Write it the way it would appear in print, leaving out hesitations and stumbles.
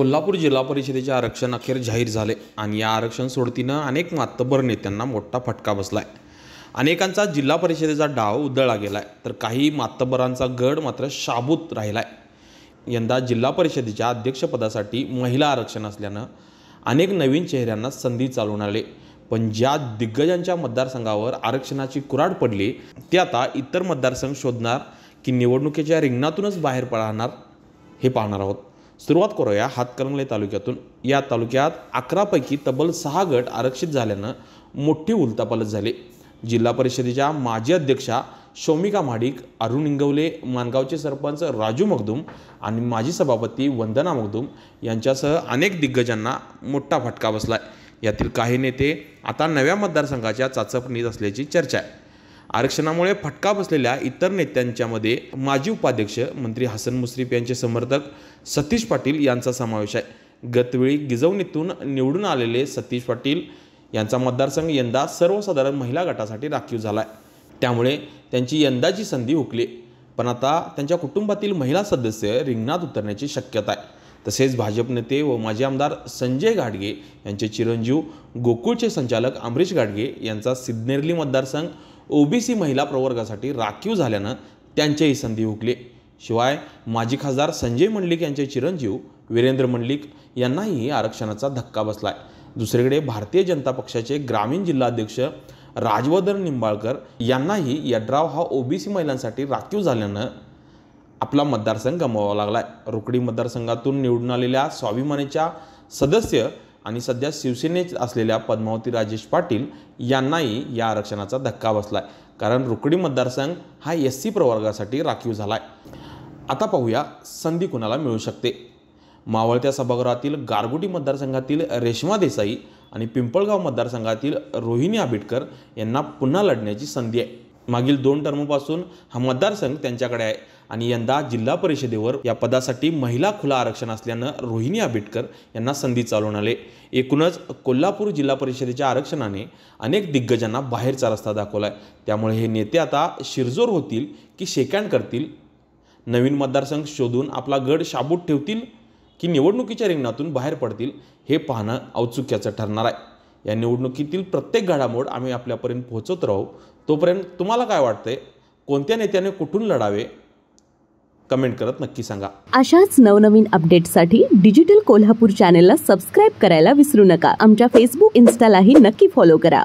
कोल्हापूर जिल्हा परिषदेचे आरक्षण अखेर जाहीर झाले आणि या आरक्षण सोडतीनं अनेक मातब्बर नेत्यांना मोठा फटका बसलाय। अनेकांचा जिल्हा परिषदेचा डाव उधळला गेलाय, तर काही मातब्बरांचा गड मात्र शाबूत राहिलाय। यंदा जिल्हा परिषदेच्या अध्यक्षपदासाठी महिला आरक्षण असल्यानं अनेक नवीन चेहऱ्यांना संधी चालून आले, पण ज्या दिग्गजांच्या मतदारसंघावर आरक्षणाची कुऱ्हाड पडली ते आता इतर मतदारसंघ शोधणार की निवडणुकीच्या रिंगणातूनच बाहेर पडणार हे पाहणार आहोत। सुरुवात करूया हातकणंगले तालुक्यातून। या तालुक्यात 11 पैकी तब्बल 6 गट आरक्षित झाल्यानं मोठी उलथापालथ झाली। जिल्हा परिषदेच्या माजी अध्यक्षा शौमिका महाडिक, अरुण इंगवले, मानगावचे सरपंच राजू मगदूम आणि माजी सभापती वंदना मगदूम यांच्यासह अनेक दिग्गजांना मोठा फटका बसलाय। यातील काही नेते आता नव्या मतदारसंघाच्या चाचपणीत असल्याची चर्चा आहे। आरक्षणामुळे फटका बसलेल्या इतर नेत्यांच्यामध्ये माजी उपाध्यक्ष मंत्री हसन मुश्रीफ यांचे समर्थक सतीश पाटील यांचा समावेश आहे। गतवेळी गिजवणीतून निवडून आलेले सतीश पाटील यांचा मतदारसंघ यंदा सर्वसाधारण महिला गटासाठी राखीव झाला आहे, त्यामुळे त्यांची यंदाची संधी हुकली। पण आता त्यांच्या कुटुंबातील महिला सदस्य रिंगणात उतरण्याची शक्यता आहे। तसेच भाजप नेते व माजी आमदार संजय घाटगे यांचे चिरंजीव गोकुळचे संचालक अमरीश घाटगे यांचा सिद्धनेरली मतदारसंघ ओबीसी महिला प्रवर्गासाठी राखीव झाल्यानं त्यांचीही संधी हुकली। शिवाय माजी खासदार संजय मंडलिक यांचे चिरंजीव वीरेंद्र मंडलिक यांनाही आरक्षणाचा धक्का बसलाय। दुसरीकडे भारतीय जनता पक्षाचे ग्रामीण जिल्हाध्यक्ष राजवर्धन निंबाळकर यांनाही यड्राव हा ओबीसी महिलांसाठी राखीव झाल्यानं आपला मतदारसंघ गमवावा लागलाय। रोकडी मतदारसंघातून निवडून आलेल्या स्वाभिमानीच्या सदस्य आणि सध्या शिवसेनेत असलेल्या पद्मावती राजेश पाटील यांनाही या आरक्षणाचा धक्का बसलाय, कारण रोकडी मतदारसंघ हा एससी प्रवर्गासाठी राखीव झालाय। आता पाहूया संधी कुणाला मिळू शकते। मावळत्या सभागृहातील गारगोटी मतदारसंघातील रेश्मा देसाई आणि पिंपळगाव मतदारसंघातील रोहिणी आबिटकर यांना पुन्हा लढण्याची संधी आहे। मागील 2 टर्मपासून हा मतदारसंघ त्यांच्याकडे आहे आणि यंदा जिल्हा परिषदेवर या पदासाठी महिला खुला आरक्षण असल्यानं रोहिणी आबिटकर यांना संधी चालून आले। एकूणच कोल्हापूर जिल्हा परिषदेच्या आरक्षणाने अनेक दिग्गजांना बाहेरचा रस्ता दाखवलाय, त्यामुळे हे नेते आता शिरजोर होतील की शेकँड करतील, नवीन मतदारसंघ शोधून आपला गड शाबूत ठेवतील की निवडणुकीच्या रिंगणातून बाहेर पडतील हे पाहणं औत्सुक्याचं ठरणार आहे। या निवडणुकीतील प्रत्येक घडामोड आम्ही आपल्यापर्यंत पोहोचवत राहू। तोपर्यंत तुम्हाला काय वाटतंय, कोणत्या नेत्याने कुठून लढावे, कमेंट करत नक्की सांगा। अशाच नवनवीन अपडेट्ससाठी डिजिटल कोल्हापूर चॅनेलला सबस्क्राईब करायला विसरू नका। आमच्या फेसबुक, इन्स्टालाही नक्की फॉलो करा।